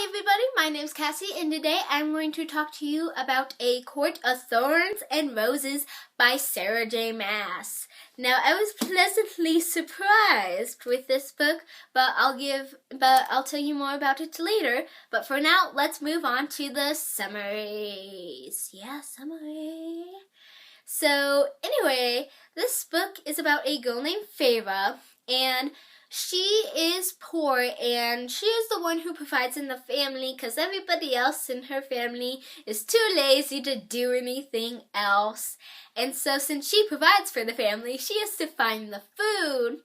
Hi everybody, my name's Cassie, and today I'm going to talk to you about A Court of Thorns and Roses by Sarah J. Maas. Now, I was pleasantly surprised with this book, but I'll tell you more about it later. But for now, let's move on to the summaries. Yeah, summary. So, anyway, this book is about a girl named Feyre, and she is poor, and she is the one who provides in the family because everybody else in her family is too lazy to do anything else. And so since she provides for the family, she has to find the food.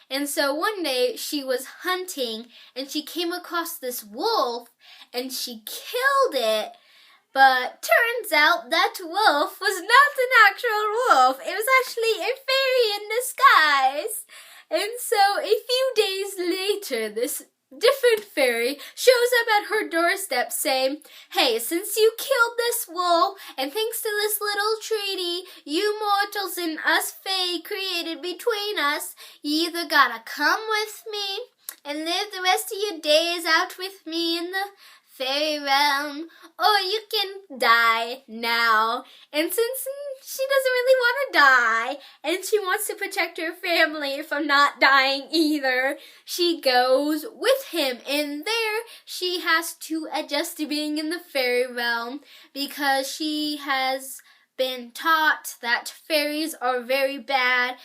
And so one day she was hunting, and she came across this wolf, and she killed it. But turns out that wolf was not an actual wolf. It was actually a fairy in disguise. And so a few days later, this different fairy shows up at her doorstep saying, "Hey, since you killed this wolf, and thanks to this little treaty you mortals and us fae created between us, you either gotta come with me and live the rest of your days out with me in the fairy realm, or you can die now." And since she doesn't really want to die, and she wants to protect her family from not dying either, she goes with him, and there she has to adjust to being in the fairy realm because she has been taught that fairies are very bad.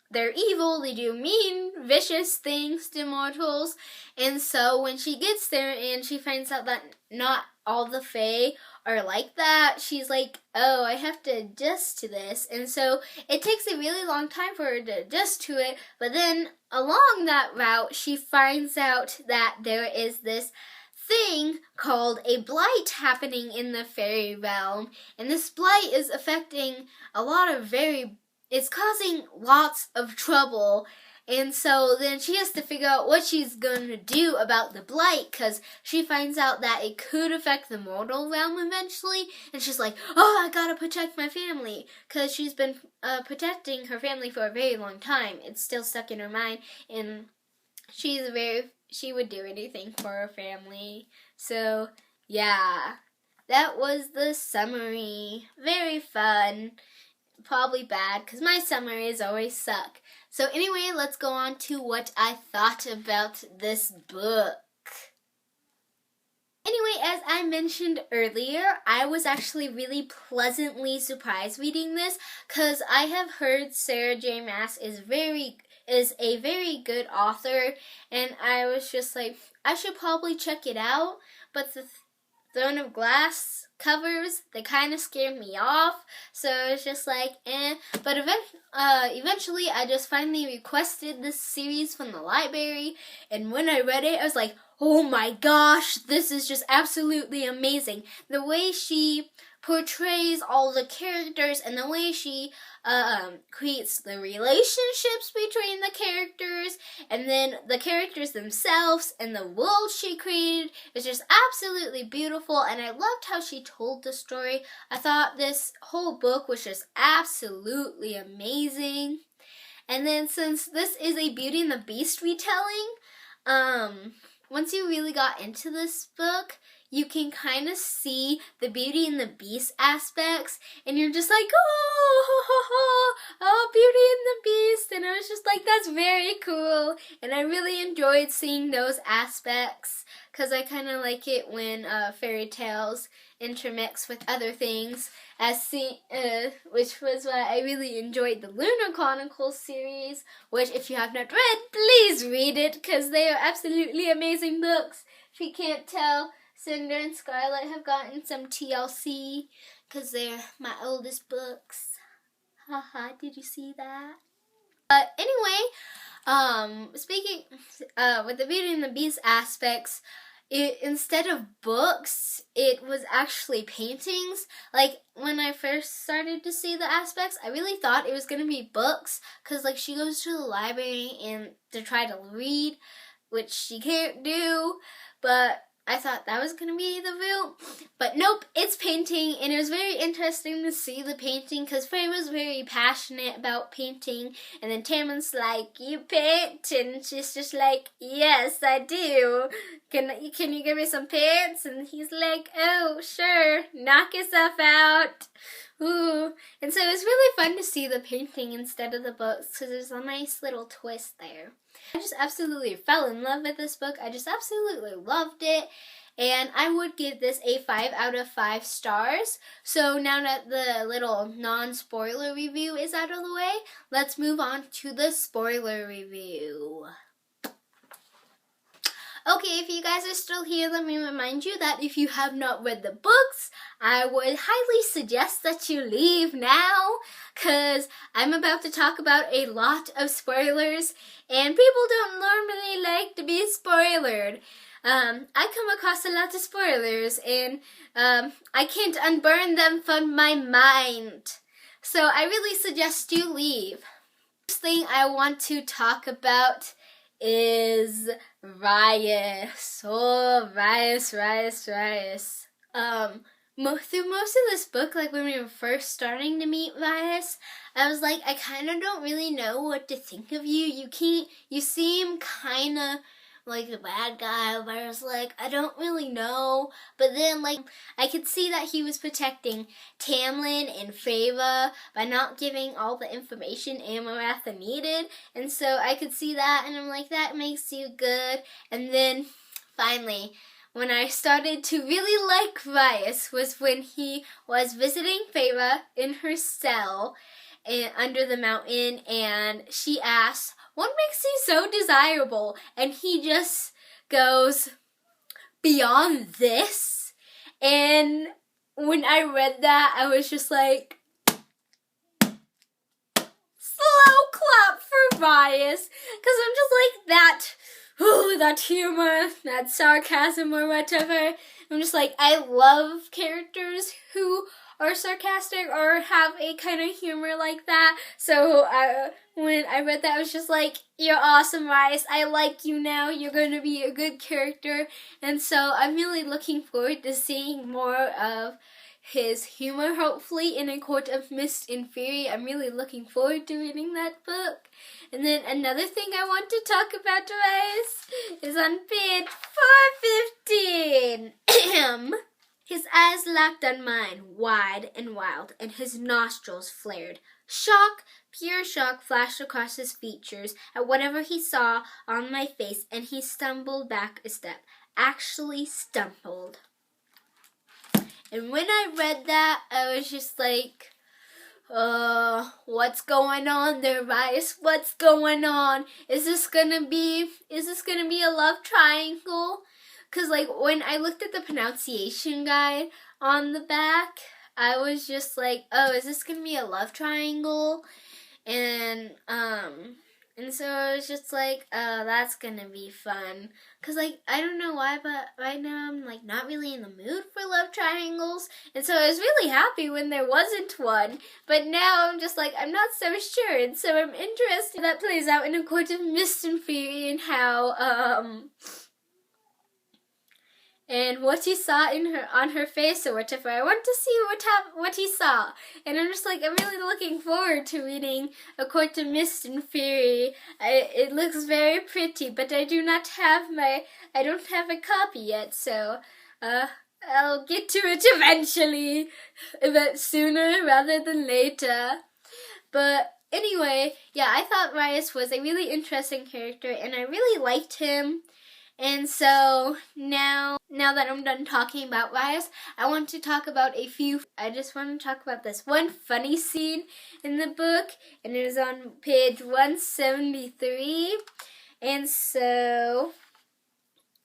They're evil, they do mean, vicious things to mortals, and so when she gets there and she finds out that not all the fae are like that, she's like, oh, I have to adjust to this, and so it takes a really long time for her to adjust to it, but then along that route, she finds out that there is this thing called a blight happening in the fairy realm, and this blight is affecting a lot of it's causing lots of trouble, and so then she has to figure out what she's going to do about the blight, because she finds out that it could affect the mortal realm eventually, and she's like, oh, I gotta protect my family, because she's been protecting her family for a very long time. It's still stuck in her mind, and she would do anything for her family. So, yeah, that was the summary. Very fun. Probably bad, because my summaries always suck. So anyway, let's go on to what I thought about this book. Anyway, as I mentioned earlier, I was actually really pleasantly surprised reading this, because I have heard Sarah J. Maas is a very good author, and I was just like, I should probably check it out, but the Throne of Glass covers, they kind of scared me off, so it's just like, but eventually I just finally requested this series from the library, and when I read it, I was like, oh my gosh, this is just absolutely amazing. The way she portrays all the characters, and the way she creates the relationships between the characters, and then the characters themselves, and the world she created is just absolutely beautiful, and I loved how she told the story. I thought this whole book was just absolutely amazing. And then since this is a Beauty and the Beast retelling, once you really got into this book, you can kind of see the Beauty and the Beast aspects, and you're just like, oh, Beauty and the Beast, and I was just like, that's very cool, and I really enjoyed seeing those aspects, because I kind of like it when fairy tales intermix with other things, which was why I really enjoyed the Lunar Chronicles series, which if you have not read, please read it, because they are absolutely amazing books. If you can't tell, Cinder and Scarlet have gotten some TLC, because they're my oldest books. Haha, did you see that? Anyway, speaking with the Beauty and the Beast aspects, instead of books, it was actually paintings. Like, when I first started to see the aspects, I really thought it was going to be books, because, like, she goes to the library and to try to read, which she can't do, but I thought that was going to be the route, but nope, it's painting, and it was very interesting to see the painting, because Faye was very passionate about painting, and then Tamlin's like, you paint? And she's just like, yes, I do. Can you give me some paints? And he's like, oh, sure, knock yourself out. Ooh. And so it was really fun to see the painting instead of the books, because there's a nice little twist there. I just absolutely fell in love with this book. I just absolutely loved it. And I would give this a 5 out of 5 stars. So now that the little non-spoiler review is out of the way, let's move on to the spoiler review. Okay, if you guys are still here, let me remind you that if you have not read the books, I would highly suggest that you leave now, because I'm about to talk about a lot of spoilers, and people don't normally like to be spoilered. I come across a lot of spoilers, and I can't unburn them from my mind. So I really suggest you leave. First thing I want to talk about is Rias. Oh, Rias. Through most of this book, like when we were first starting to meet Rias, I was like, I kind of don't really know what to think of you. You seem kind of like a bad guy, but I was like, I don't really know. But then, like, I could see that he was protecting Tamlin and Feyre by not giving all the information Amarantha needed. And so I could see that, and I'm like, that makes you good. And then, finally, when I started to really like Rias was when he was visiting Feyre in her cell under the mountain, and she asked, what makes you so desirable? And he just goes, beyond this? And when I read that, I was just like, slow clap for Rias. Because I'm just like, that humor, that sarcasm or whatever. I'm just like, I love characters who are sarcastic or have a kind of humor like that. So when I read that, I was just like, you're awesome, Rias. I like you now. You're going to be a good character. And so I'm really looking forward to seeing more of his humor, hopefully, in A Court of Mist and Fury. I'm really looking forward to reading that book. And then another thing I want to talk about, Rias, is on page 415. His eyes locked on mine, wide and wild, and his nostrils flared. Shock, pure shock, flashed across his features at whatever he saw on my face, and he stumbled back a step. Actually stumbled. And when I read that, I was just like, what's going on there, Rias? What's going on? Is this gonna be a love triangle? Because, like, when I looked at the pronunciation guide on the back, I was just like, oh, is this going to be a love triangle? And so I was just like, oh, that's going to be fun. Because, like, I don't know why, but right now I'm, like, not really in the mood for love triangles. And so I was really happy when there wasn't one. But now I'm just like, I'm not so sure. And so I'm interested that plays out in A Court of Mist and Fury and how, and what he saw on her face or whatever. I want to see what he saw. And I'm just like, I'm really looking forward to reading A Court of Mist and Fury. It looks very pretty, but I don't have a copy yet, so I'll get to it eventually, but sooner rather than later. But anyway, yeah, I thought Rias was a really interesting character, and I really liked him. And so now that I'm done talking about Rias, I want to talk about I just want to talk about this one funny scene in the book, and it is on page 173. And so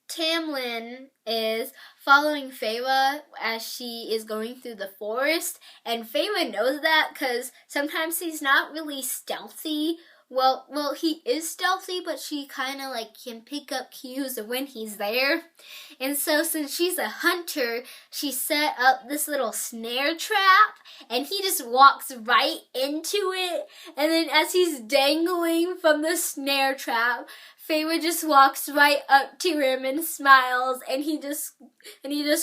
Tamlin is following Feyre as she is going through the forest, and Feyre knows that because sometimes he's not really stealthy. Well, he is stealthy, but she kind of like can pick up cues of when he's there. And so since she's a hunter, she set up this little snare trap, and he just walks right into it. And then as he's dangling from the snare trap, Feyre just walks right up to him and smiles, and he just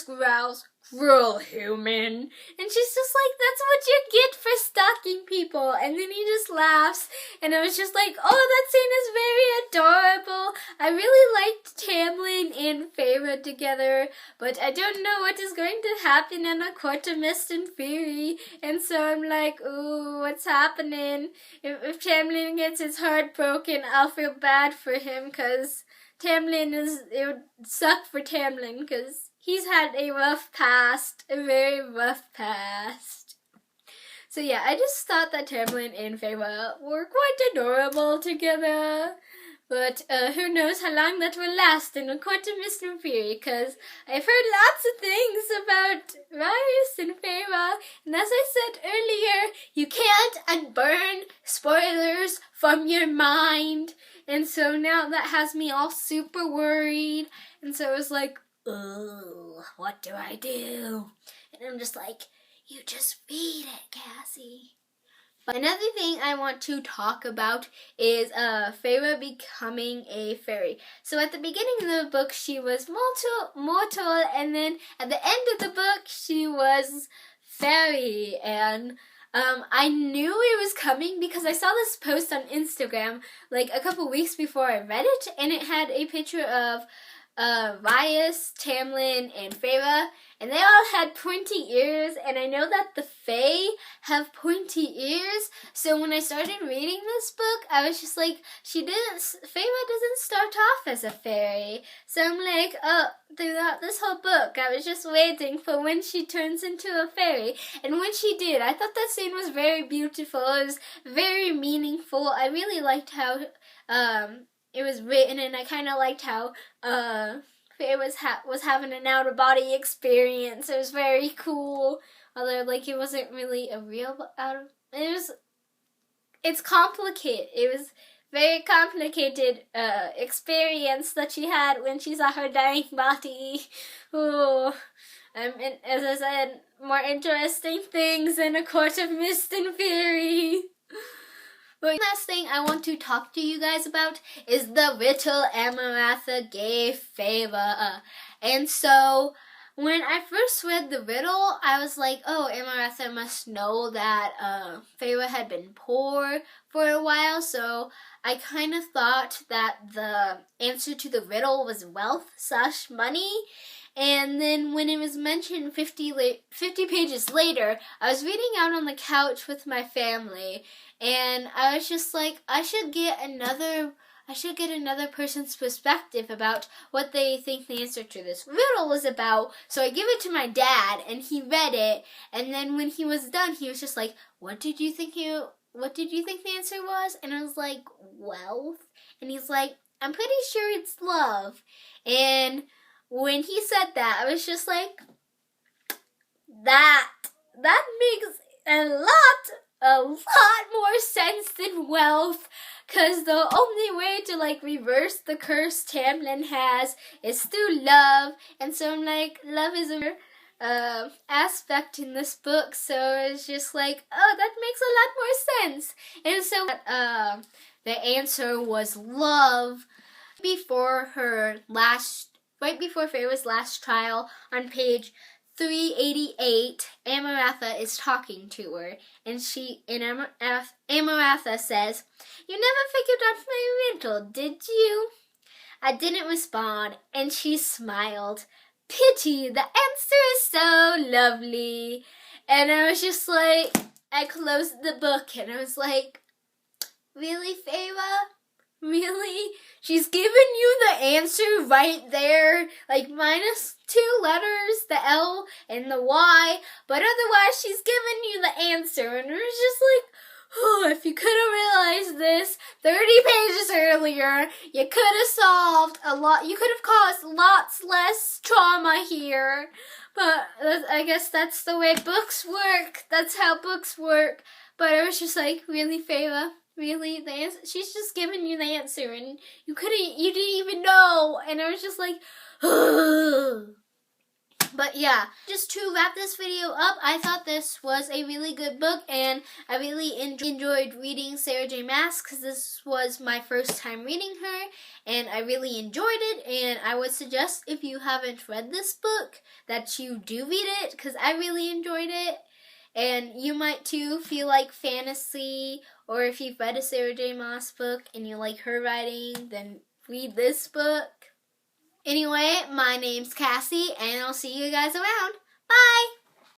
growls, "Cruel human." And she's just like, "That's what you get for stalking people." And then he just laughs, and I was just like, oh, that scene is very adorable. I really liked Tamlin and Feyre together, but I don't know what is going to happen in A Court of Mist and Fury, and so I'm like, ooh, what's happening? If Tamlin gets his heart broken, I'll feel bad for him, because it would suck for Tamlin, because he's had a rough past, a very rough past. So yeah, I just thought that Tamlin and Feyre were quite adorable together. But who knows how long that will last in A Court of Mist and Fury, because I've heard lots of things about Rice and Feyre, and as I said earlier, you can't unburn spoilers from your mind, and so now that has me all super worried, and so I was like, oh, what do I do? And I'm just like, you just read it, Cassie. But another thing I want to talk about is Feyre becoming a fairy. So at the beginning of the book, she was mortal, and then at the end of the book, she was fairy. And I knew it was coming because I saw this post on Instagram like a couple weeks before I read it, and it had a picture of Rias, Tamlin, and Feyre, and they all had pointy ears, and I know that the Fae have pointy ears, so when I started reading this book, I was just like, Feyre doesn't start off as a fairy, so I'm like, oh, throughout this whole book, I was just waiting for when she turns into a fairy, and when she did, I thought that scene was very beautiful, it was very meaningful, I really liked how, it was written, and I kind of liked how Faye was having an out-of-body experience. It was very cool, although like it wasn't really a real it's complicated. It was very complicated experience that she had when she saw her dying body. Ooh. And as I said, more interesting things in A Court of Mist and Fury. But last thing I want to talk to you guys about is the riddle Amarantha gave Feyre. And so, when I first read the riddle, I was like, oh, Amarantha must know that Feyre had been poor for a while, so I kind of thought that the answer to the riddle was wealth/money. And then when it was mentioned 50 pages later, I was reading out on the couch with my family, and I was just like, I should get another person's perspective about what they think the answer to this riddle was about. So I gave it to my dad, and he read it, and then when he was done, he was just like, what did you think the answer was? And I was like, wealth. And he's like, I'm pretty sure it's love. And when he said that, I was just like, that makes a lot more sense than wealth, because the only way to like reverse the curse Tamlin has is through love, and so I'm like, love is a aspect in this book, so it's just like, oh, that makes a lot more sense. And so the answer was love. Right before Feyre's last trial, on page 388, Amarantha is talking to her, and Amarantha says, "You never figured out my riddle, did you?" I didn't respond, and she smiled. Pity, the answer is so lovely. And I was just like, I closed the book, and I was like, really, Feyre? Really? She's given you the answer right there, like minus 2 letters, the L and the Y, but otherwise she's given you the answer, and it was just like, oh, if you could have realized this 30 pages earlier, you could have solved a lot, you could have caused lots less trauma here, but I guess that's the way books work, that's how books work, but I was just like, really, Feyre? Really? The answer? She's just giving you the answer, and you didn't even know, and I was just like, ugh. But yeah, just to wrap this video up, I thought this was a really good book, and I really enjoyed reading Sarah J. Maas because this was my first time reading her, and I really enjoyed it, and I would suggest if you haven't read this book that you do read it because I really enjoyed it. And you might too if you like fantasy, or if you've read a Sarah J. Maas book and you like her writing, then read this book. Anyway, my name's Cassie, and I'll see you guys around.